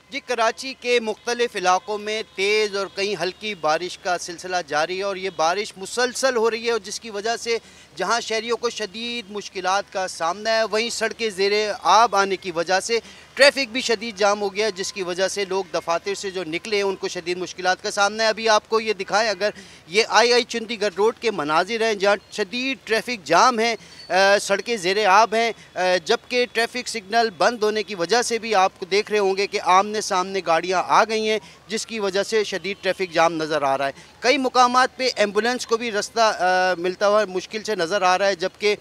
जी, कराची के मुख्तलिफ इलाकों में तेज़ और कहीं हल्की बारिश का सिलसिला जारी है और ये बारिश मुसलसल हो रही है और जिसकी वजह से जहां शहरियों को शदीद मुश्किलात का सामना है, वहीं सड़कें ज़ेरे आब आने की वजह से ट्रैफिक भी शदीद जाम हो गया है, जिसकी वजह से लोग दफातर से जो निकले हैं उनको शदीद मुश्किलात का सामना है। अभी आपको ये दिखाएं, अगर ये आई चंडीगढ़ रोड के मनाजिर हैं जहाँ शदीद ट्रैफिक जाम है, सड़कें ज़ेरे आब हैं, जबकि ट्रैफिक सिग्नल बंद होने की वजह से भी आप देख रहे होंगे कि आमने सामने गाड़ियाँ आ गई हैं, जिसकी वजह से शदीद ट्रैफिक जाम नज़र आ रहा है। कई मुकामात पे एम्बुलेंस को भी रास्ता मिलता हुआ मुश्किल से नज़र आ रहा है, जबकि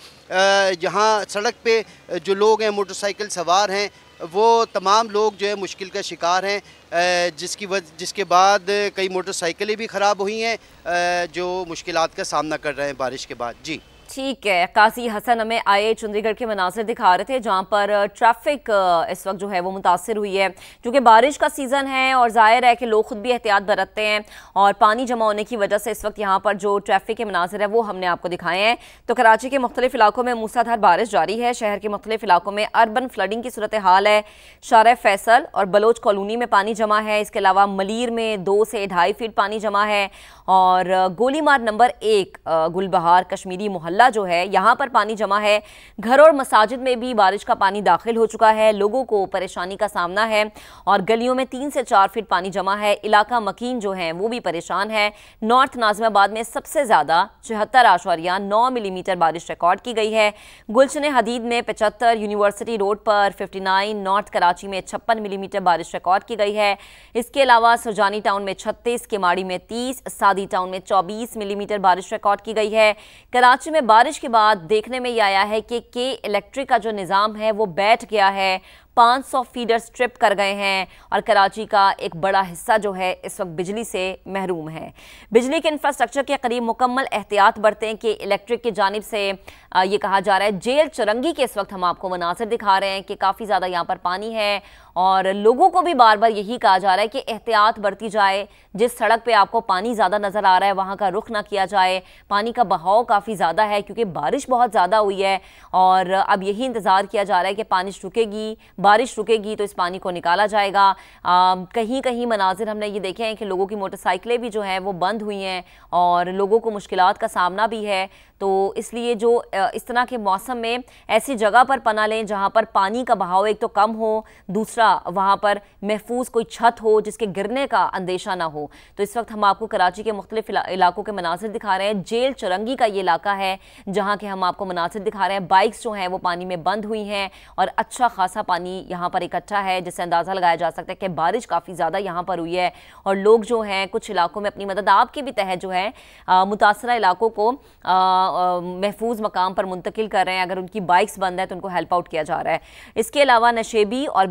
यहाँ सड़क पे जो लोग हैं मोटरसाइकिल सवार हैं वो तमाम लोग जो है मुश्किल का शिकार हैं, जिसके बाद कई मोटरसाइकिलें भी ख़राब हुई हैं जो मुश्किलात का सामना कर रहे हैं बारिश के बाद। जी ठीक है, काजी हसन हमें आए चंडीगढ़ के मनासिर दिखा रहे थे जहां पर ट्रैफिक इस वक्त जो है वो मुतासिर हुई है, क्योंकि बारिश का सीज़न है और जाहिर है कि लोग खुद भी एहतियात बरतते हैं और पानी जमा होने की वजह से इस वक्त यहाँ पर जो ट्रैफिक के मनासिर है वो हमने आपको दिखाए हैं। तो कराची के मुख्तलिफ इलाकों में मूसलाधार बारिश जारी है। शहर के मुख्तलिफ इलाकों में अर्बन फ्लडिंग की सूरत हाल है। शारा फैसल और बलोच कॉलोनी में पानी जमा है। इसके अलावा मलीर में 2 से 2.5 फीट पानी जमा है और गोलीमार नंबर 1 गुलबहार कश्मीरी मोहल्ला जो है यहाँ पर पानी जमा है। घर और मसाजिद में भी बारिश का पानी दाखिल हो चुका है। लोगों को परेशानी का सामना है और गलियों में 3 से 4 फीट पानी जमा है। इलाका मकीन जो है वो भी परेशान है। नॉर्थ नाज़िमाबाद में सबसे ज़्यादा 74.9 मिलीमीटर बारिश रिकॉर्ड की गई है। गुलशन हदीद में 75, यूनिवर्सिटी रोड पर 59, नॉर्थ कराची में 56 मिलीमीटर बारिश रिकॉर्ड की गई है। इसके अलावा सुजानी टाउन में 36, केमाड़ी में 30, सादी टाउन में 24 मिलीमीटर बारिश रिकॉर्ड की गई है। कराची में बारिश के बाद देखने में ये आया है कि इलेक्ट्रिक का जो निज़ाम है वो बैठ गया है। 500 फीडर स्ट्रिप कर गए हैं और कराची का एक बड़ा हिस्सा जो है इस वक्त बिजली से महरूम है। बिजली के इंफ्रास्ट्रक्चर के करीब मुकम्मल एहतियात बरतें कि इलेक्ट्रिक की जानिब से ये कहा जा रहा है। जेल चुरंगी के इस वक्त हम आपको मनासिर दिखा रहे हैं कि काफ़ी ज़्यादा यहाँ पर पानी है और लोगों को भी बार बार यही कहा जा रहा है कि एहतियात बरती जाए। जिस सड़क पे आपको पानी ज़्यादा नज़र आ रहा है वहाँ का रुख ना किया जाए। पानी का बहाव काफ़ी ज़्यादा है क्योंकि बारिश बहुत ज़्यादा हुई है और अब यही इंतज़ार किया जा रहा है कि बारिश रुकेगी तो इस पानी को निकाला जाएगा। कहीं कहीं मनाजिर हमने ये देखे हैं कि लोगों की मोटरसाइकिलें भी जो हैं वो बंद हुई हैं और लोगों को मुश्किलात का सामना भी है। तो इसलिए जो इस तरह के मौसम में ऐसी जगह पर पना लें जहाँ पर पानी का बहाव एक तो कम हो, दूसरा वहाँ पर महफूज कोई छत हो जिसके गिरने का अंदेशा ना हो। तो इस वक्त हम आपको कराची के मुख्तलिफ इलाकों के मनासिर दिखा रहे हैं। जेल चुरंगी का ये इलाका है जहाँ के हम आपको मनासिर दिखा रहे हैं। बाइक्स जो हैं वो पानी में बंद हुई हैं और अच्छा खासा पानी यहाँ पर इकट्ठा है, जिससे अंदाज़ा लगाया जा सकता है कि बारिश काफ़ी ज़्यादा यहाँ पर हुई है और लोग जो हैं कुछ इलाकों में अपनी मदद आपके भी तहत जो है मुतासरा इलाकों को महफूज मकाम पर मुंतकिल कर रहे हैं। अगर उनकी बाइक्स बंद है तो उनको हेल्प आउट किया जा रहा है। इसके अलावा नशेबी और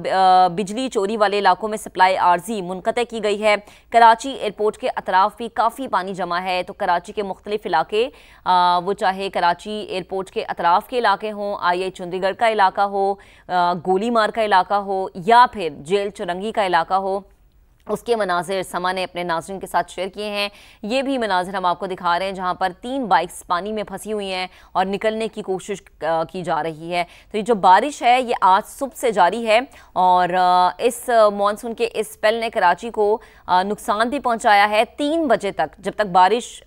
बिजली चोरी वाले इलाकों में सप्लाई आर्जी मुनक़ते की गई है। कराची एयरपोर्ट के अतराफ भी काफ़ी पानी जमा है। तो कराची के मुख्तलिफ इलाके वो चाहे कराची एयरपोर्ट के अतराफ के इलाके हों, आई चंडीगढ़ का इलाका हो, गोलीमार का इलाका हो या फिर जेल चुरंगी का इलाका हो, उसके मनाजिर समा ने अपने नाज़रीन के साथ शेयर किए हैं। ये भी मनाजिर हम आपको दिखा रहे हैं जहाँ पर 3 बाइक्स पानी में फंसी हुई हैं और निकलने की कोशिश की जा रही है। तो ये जो बारिश है ये आज सुबह से जारी है और इस मानसून के इस स्पेल ने कराची को नुकसान भी पहुँचाया है। 3 बजे तक, जब तक बारिश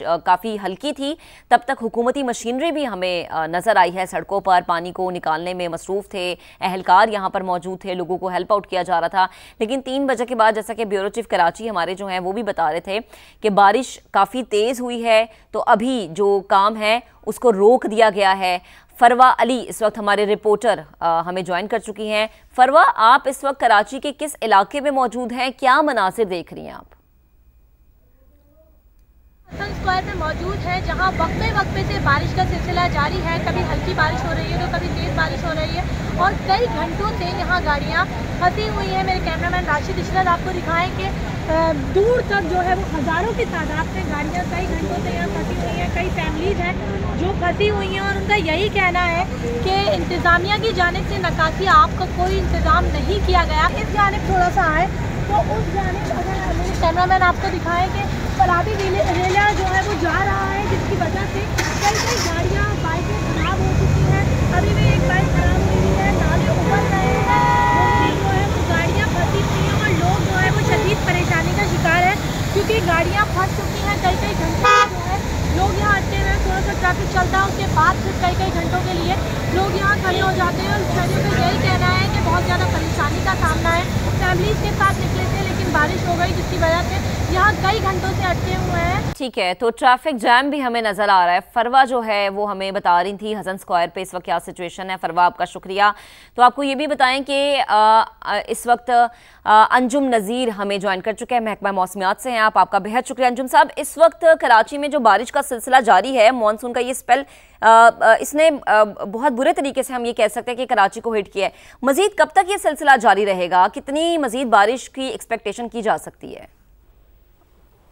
काफ़ी हल्की थी, तब तक हुकूमती मशीनरी भी हमें नज़र आई है सड़कों पर। पानी को निकालने में मसरूफ़ थे, एहलकार यहाँ पर मौजूद थे, लोगों को हेल्प आउट किया जा रहा था। लेकिन 3 बजे के बाद जैसा कि ब्यूरो चीफ कराची हमारे जो हैं वो भी बता रहे थे कि बारिश काफ़ी तेज़ हुई है, तो अभी जो काम है उसको रोक दिया गया है। फरवा अली इस वक्त हमारे रिपोर्टर हमें ज्वाइन कर चुकी हैं। फरवा, आप इस वक्त कराची के किस इलाके में मौजूद हैं, क्या मनासिर देख रही हैं आप? हसन स्क्वायर में मौजूद है जहां वक्फे से बारिश का सिलसिला जारी है। कभी हल्की बारिश हो रही है तो कभी तेज़ बारिश हो रही है और कई घंटों से यहाँ गाड़ियाँ फंसी हुई हैं। मेरे कैमरामैन राशिद इशरत आपको दिखाएं कि दूर तक जो है वो हज़ारों की तादाद में गाड़ियाँ कई घंटों से यहाँ फंसी हुई हैं। कई फैमिलीज़ हैं जो फंसी हुई हैं और उनका यही कहना है कि इंतज़ामिया की जानिब से निकासी आप का कोई इंतज़ाम नहीं किया गया। इस जानिब थोड़ा सा आए तो उस जानिब अगर मेरे कैमरामैन आपको दिखाएं कि फलादी रेला जो है वो जा रहा है, जिसकी वजह से कई गाड़ियाँ बाइकें खराब हो चुकी हैं। अभी भी एक बाइक खराब हुई है, नाले उबल रहे हैं, जो है वो गाड़ियाँ बाद फिर कई कई घंटों के लिए लोग यहाँ खड़े हो जाते हैं। और शहरियों का यही कहना है कि बहुत ज़्यादा परेशानी का सामना है। फैमिलीज के साथ निकले थे लेकिन बारिश हो गई, जिसकी वजह से यहाँ कई घंटों से अटके हुए हैं। ठीक है, तो ट्रैफिक जैम भी हमें नजर आ रहा है। फरवा जो है वो हमें बता रही थी हसन स्क्वायर पे इस वक्त क्या सिचुएशन है। फरवा, आपका शुक्रिया। तो आपको ये भी बताएं कि इस वक्त अंजुम नज़ीर हमें ज्वाइन कर चुके हैं, महकमा मौसमियात से हैं आप। आपका बेहद शुक्रिया अंजुम साहब। इस वक्त कराची में जो बारिश का सिलसिला जारी है, मानसून का ये स्पेल, इसने बहुत बुरे तरीके से हम ये कह सकते हैं कि कराची को हिट किया है। मजीद कब तक ये सिलसिला जारी रहेगा? कितनी मजीद बारिश की एक्सपेक्टेशन की जा सकती है?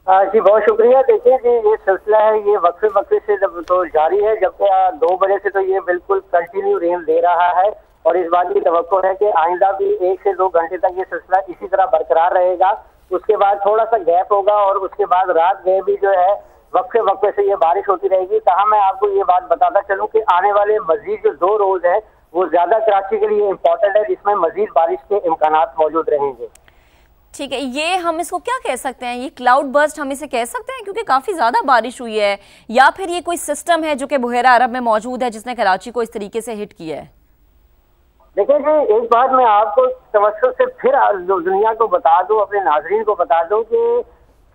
जी बहुत शुक्रिया। देखिए जी, ये सिलसिला है, ये वक्फे वक्फे से जब तो जारी है, जब 2 बजे से तो ये बिल्कुल कंटिन्यू रेन दे रहा है। और इस बात की तवक्को है कि आइंदा भी 1 से 2 घंटे तक ये सिलसिला इसी तरह बरकरार रहेगा। उसके बाद थोड़ा सा गैप होगा और उसके बाद रात में भी जो है वक्फे वक्फे से ये बारिश होती रहेगी। कहा मैं आपको ये बात बताता चलूँ कि आने वाले मजीद जो 2 रोज है वो ज्यादा कराची के लिए इम्पोर्टेंट है, जिसमें मजीद बारिश के इम्कानात मौजूद रहेंगे। ठीक है, ये हम इसको क्या कह सकते हैं, ये क्लाउड बर्स्ट हम इसे कह सकते हैं क्योंकि काफ़ी ज़्यादा बारिश हुई है, या फिर ये कोई सिस्टम है जो कि बहेरा अरब में मौजूद है जिसने कराची को इस तरीके से हिट किया है? देखिए जी, एक बात मैं आपको तवज्जो से फिर दुनिया को बता दूं, अपने नाजरीन को बता दूं कि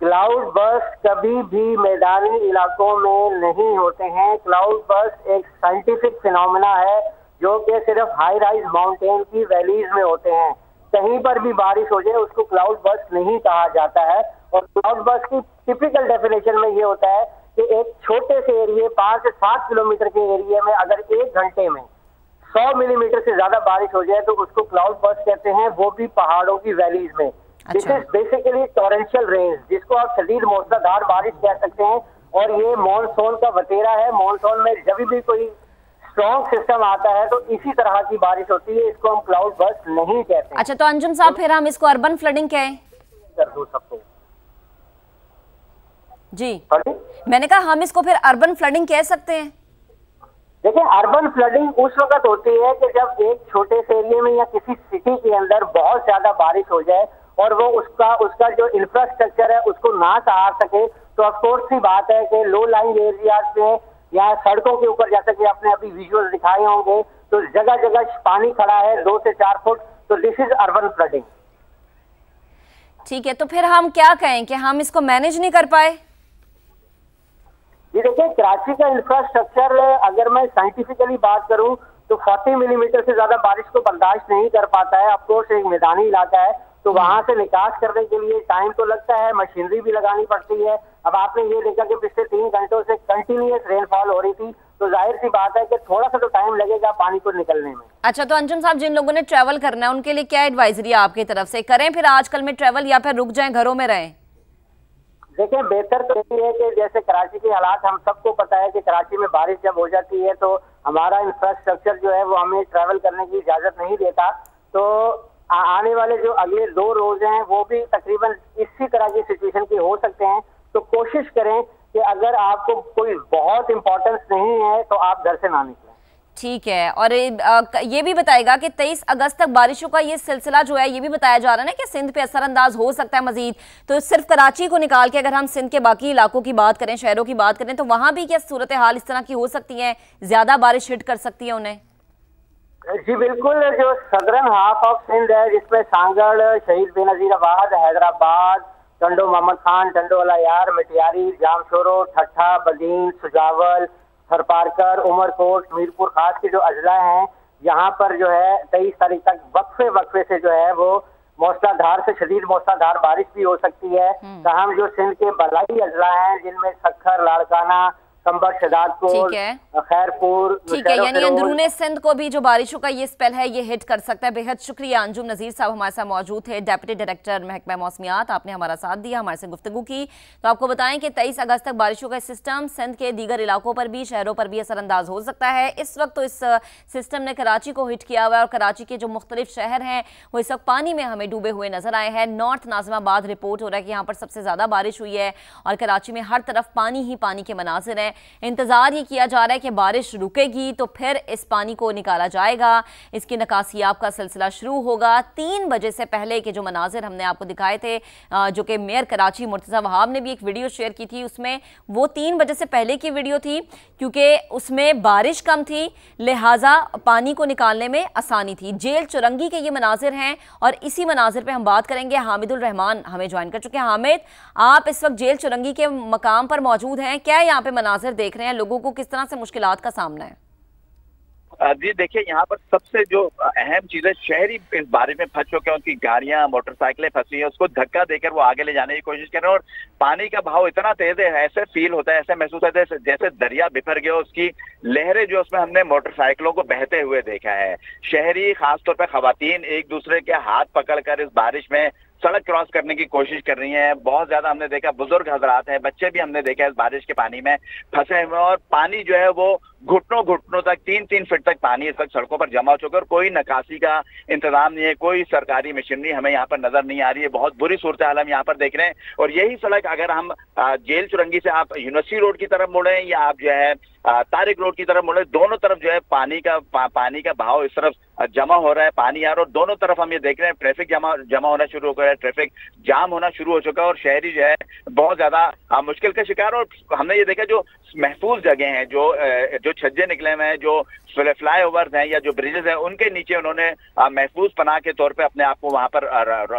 क्लाउड बर्स्ट कभी भी मैदानी इलाकों में नहीं होते हैं। क्लाउड बर्स्ट एक साइंटिफिक फिनोमेना है जो कि सिर्फ हाई राइज माउंटेन की वैलीज में होते हैं। कहीं पर भी बारिश हो जाए उसको क्लाउड बर्स्ट नहीं कहा जाता है। और क्लाउड बर्स्ट की टिपिकल डेफिनेशन में ये होता है कि एक छोटे से एरिया 5 से 7 किलोमीटर के एरिया में अगर 1 घंटे में 100 मिलीमीटर से ज्यादा बारिश हो जाए तो उसको क्लाउड बर्स्ट कहते हैं, वो भी पहाड़ों की वैलीज में। This is basically torrential rain, जिसको आप शदीद मूसलाधार बारिश कह सकते हैं। और ये मॉनसून का वतेरा है। मॉनसून में जब भी कोई स्ट्रॉन्ग सिस्टम आता है तो इसी तरह की बारिश होती है, इसको हम क्लाउड बर्स्ट नहीं कहते। अच्छा, तो अंजुम साहब फिर हम इसको अर्बन फ्लडिंग कहें? कर दो सबको जी, मैंने कहा हम इसको फिर अर्बन फ्लडिंग कह सकते हैं? देखिए, अर्बन फ्लडिंग उस वक्त होती है कि जब एक छोटे से एरिया में या किसी सिटी के अंदर बहुत ज्यादा बारिश हो जाए और वो उसका जो इंफ्रास्ट्रक्चर है उसको ना सहार सके। तो ऑफकोर्स सी बात है कि लो लाइंग एरियाज में या सड़कों के ऊपर, जैसा कि आपने अभी विजुअल दिखाए होंगे, तो जगह जगह पानी खड़ा है 2 से 4 फुट। तो दिस इज अर्बन फ्लडिंग। ठीक है, तो फिर हम क्या कहें कि हम इसको मैनेज नहीं कर पाए? ये देखिए, कराची का इंफ्रास्ट्रक्चर, अगर मैं साइंटिफिकली बात करूं तो 40 मिलीमीटर से ज्यादा बारिश को बर्दाश्त नहीं कर पाता है। ऑफकोर्स एक मैदानी इलाका है तो वहां से निकास करने के लिए टाइम तो लगता है, मशीनरी भी लगानी पड़ती है। अब आपने ये देखा कि पिछले 3 घंटों से कंटिन्यूअस रेनफॉल हो रही थी, तो जाहिर सी बात है कि थोड़ा सा तो टाइम लगेगा पानी को निकलने में। अच्छा, तो अंजुम साहब, जिन लोगों ने ट्रैवल करना है उनके लिए क्या एडवाइजरी है आपकी तरफ से? करें फिर आजकल में ट्रैवल या फिर रुक जाएं, घरों में रहें? देखिए, बेहतर तो यही है कि जैसे कराची के हालात हम सबको पता है कि कराची में बारिश जब हो जाती है तो हमारा इंफ्रास्ट्रक्चर जो है वो हमें ट्रैवल करने की इजाजत नहीं देता। तो आने वाले जो अगले 2 रोज हैं वो भी तकरीबन इसी तरह की सिचुएशन के हो सकते हैं। तो कोशिश करें कि अगर आपको कोई बहुत इंपॉर्टेंस नहीं है तो आप घर से ना निकलें। ठीक है, और ये भी बताएगा कि 23 अगस्त तक बारिशों का ये सिलसिला जो है, ये भी बताया जा रहा है ना कि सिंध पे असरअंदाज हो सकता है मजीद। तो सिर्फ कराची को निकाल के अगर हम सिंध के बाकी इलाकों की बात करें, शहरों की बात करें, तो वहां भी क्या सूरत हाल इस तरह की हो सकती है, ज्यादा बारिश हिट कर सकती है उन्हें? जी बिल्कुल, जो सदरन हाफ ऑफ सिंध है जिसमें सांगड़, शहीद बेनजीराबाद, हैदराबाद, टंडो मोहम्मद खान, टंडो वाला यार, मटियारी, जामशोरो, ठट्ठा, बदीन, सुजावल, थरपारकर, उमरकोट, मीरपुर खास के जो अजला हैं, यहाँ पर जो है 23 तारीख तक वक्फे से जो है वो मौसलाधार से शदीद मौसलाधार बारिश भी हो सकती है। तमाम जो सिंध के बलाई अजला हैं जिनमें सखर, लाड़काना, कंबर, शदादपुर, खैरपुर, ठीक है, यानी अंदरूनी सिंध को भी जो बारिशों का ये स्पेल है ये हिट कर सकता है। बेहद शुक्रिया अंजुम नज़ीर साहब हमारे साथ मौजूद थे, डेप्यूटी डायरेक्टर महकमा मौसमियात। आपने हमारा साथ दिया, हमारे से गुफ्तगू की। तो आपको बताएं कि 23 अगस्त तक बारिशों का सिस्टम सिंध के दीगर इलाकों पर भी, शहरों पर भी असरअंदाज हो सकता है। इस वक्त तो इस सिस्टम ने कराची को हिट किया हुआ है और कराची के जो मुख्तलिफ शहर हैं वो इस वक्त पानी में हमें डूबे हुए नजर आए हैं। नॉर्थ नाजिमाबाद रिपोर्ट हो रहा है कि यहाँ पर सबसे ज्यादा बारिश हुई है और कराची में हर तरफ पानी ही पानी के मनाजिर हैं। है। इंतजार ये किया जा रहा है कि बारिश रुकेगी तो फिर इस पानी को निकाला जाएगा, इसकी निकासियाब का सिलसिला शुरू होगा। 3 बजे से पहले के जो मनाजिर हमने आपको दिखाए थे, जो कि मेयर कराची मुर्तज़ा वहाब ने भी एक वीडियो शेयर की थी, उसमें वो 3 बजे से पहले की वीडियो थी क्योंकि उसमें बारिश कम थी, लिहाजा पानी को निकालने में आसानी थी। जेल चुरंगी के ये मनाजिर हैं और इसी मनाजिर पे हम बात करेंगे। हामिदुल रहमान हमें ज्वाइन कर चुके हैं। हामिद, आप इस वक्त जेल चुरंगी के मकाम पर मौजूद हैं, क्या यहाँ पे मनाजिर देख रहे हैं, लोगों को किस तरह से मुश्किलात का सामना है? जी देखिए, यहाँ पर सबसे जो अहम चीज है, शहरी इस बारिश में फंस चुके हैं, उनकी गाड़ियां मोटरसाइकिलें फंसी हैं, उसको धक्का देकर वो आगे ले जाने की कोशिश कर रहे हैं और पानी का बहाव इतना तेज है, ऐसे फील होता है, ऐसे महसूस होता है जैसे दरिया बिफर गया, उसकी लहरें जो उसमें हमने मोटरसाइकिलों को बहते हुए देखा है। शहरी खासतौर पर खवातीन एक दूसरे के हाथ पकड़कर इस बारिश में सड़क क्रॉस करने की कोशिश कर रही हैं। बहुत ज्यादा हमने देखा बुजुर्ग हजरात हैं, बच्चे भी हमने देखा इस बारिश के पानी में फंसे हुए और पानी जो है वो घुटनों तक 3-3 फीट तक पानी इस वक्त सड़कों पर जमा हो चुका है और कोई निकासी का इंतजाम नहीं है, कोई सरकारी मशीनरी हमें यहाँ पर नजर नहीं आ रही है। बहुत बुरी सूरत हाल हम यहाँ पर देख रहे हैं और यही सड़क अगर हम जेल चुरंगी से आप यूनिवर्सिटी रोड की तरफ मुड़े या आप जो है तारिक रोड की तरफ मुड़े, दोनों तरफ जो है पानी का बहाव इस तरफ जमा हो रहा है, पानी आ रहा है और दोनों तरफ हम ये देख रहे हैं ट्रैफिक जमा होना शुरू हो गया है, ट्रैफिक जाम होना शुरू हो चुका है और शहरी जो है बहुत ज्यादा मुश्किल का शिकार। और हमने ये देखा जो महफूज जगह हैं, जो छज्जे निकले हुए हैं, जो फ्लाई ओवर्स हैं या जो ब्रिजेस हैं, उनके नीचे उन्होंने महफूज पनाह के तौर पे अपने आप को वहां पर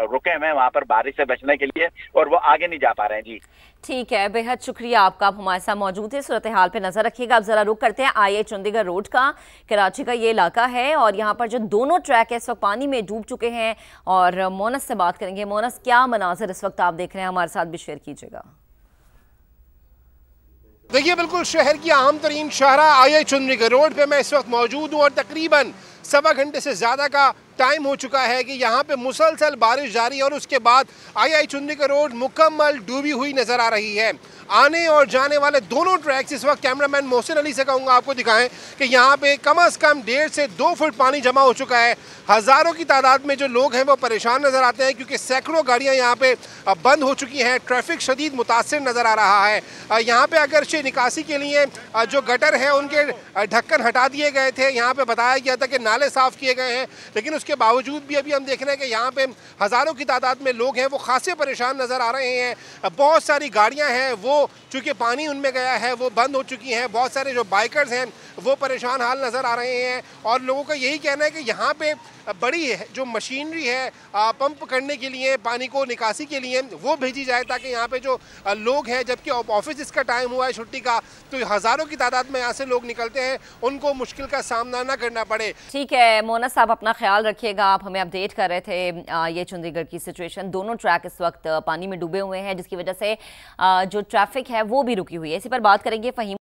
रुके हुए हैं, वहां पर बारिश से बचने के लिए, और वो आगे नहीं जा पा रहे हैं। जी ठीक है, बेहद शुक्रिया आपका, आप हमारे साथ मौजूद है। सूरत हाल पे नजर रखिएगा। अब जरा रुक करते हैं IH चंडीगढ़ रोड का। कराची का ये इलाका है और यहाँ पर जो दोनों ट्रैक है इस वक्त पानी में डूब चुके हैं और मोनस से बात करेंगे। मोनस, क्या मनाजिर इस वक्त आप देख रहे हैं, हमारे साथ भी शेयर कीजिएगा। देखिए, बिल्कुल शहर की अहम तरीन शाहरा IH चंडीगढ़ रोड पे मैं इस वक्त मौजूद हूँ और तकरीबन 1.25 घंटे से ज़्यादा का टाइम हो चुका है कि यहाँ पे मुसलसल बारिश जारी है और उसके बाद IH चंडीगढ़ रोड मुकम्मल डूबी हुई नज़र आ रही है। आने और जाने वाले दोनों ट्रैक्स इस वक्त कैमरामैन मोहसिन अली से कहूँगा आपको दिखाएं कि यहाँ पे कम से कम 1.5 से 2 फुट पानी जमा हो चुका है। हज़ारों की तादाद में जो लोग हैं वो परेशान नज़र आते हैं क्योंकि सैकड़ों गाड़ियाँ यहाँ पे बंद हो चुकी हैं, ट्रैफिक शदीद मुतासिर नज़र आ रहा है। यहाँ पे अगरचे निकासी के लिए जो गटर हैं उनके ढक्कन हटा दिए गए थे, यहाँ पे बताया गया था कि नाले साफ़ किए गए हैं, लेकिन उसके बावजूद भी अभी हम देख रहे हैं कि यहाँ पे हज़ारों की तादाद में लोग हैं वो खासे परेशान नज़र आ रहे हैं। बहुत सारी गाड़ियाँ हैं वो चूँकि पानी उनमें गया है वो बंद हो चुकी हैं। बहुत सारे जो बाइकर्स हैं वो परेशान हाल नज़र आ रहे हैं और लोगों का यही कहना है कि यहाँ पे बड़ी जो मशीनरी है पंप करने के लिए, पानी को निकासी के लिए वो भेजी जाए ताकि यहाँ पे जो लोग हैं, जबकि ऑफिस का टाइम हुआ है छुट्टी का, तो हज़ारों की तादाद में यहाँ से लोग निकलते हैं, उनको मुश्किल का सामना ना करना पड़े। ठीक है मोनस साहब, अपना ख्याल रखिएगा। आप हमें अपडेट कर रहे थे ये चंडीगढ़ की सिचुएशन। दोनों ट्रैक इस वक्त पानी में डूबे हुए हैं जिसकी वजह से जो ट्रैफिक है वो भी रुकी हुई है। इसी पर बात करेंगे फ़हीम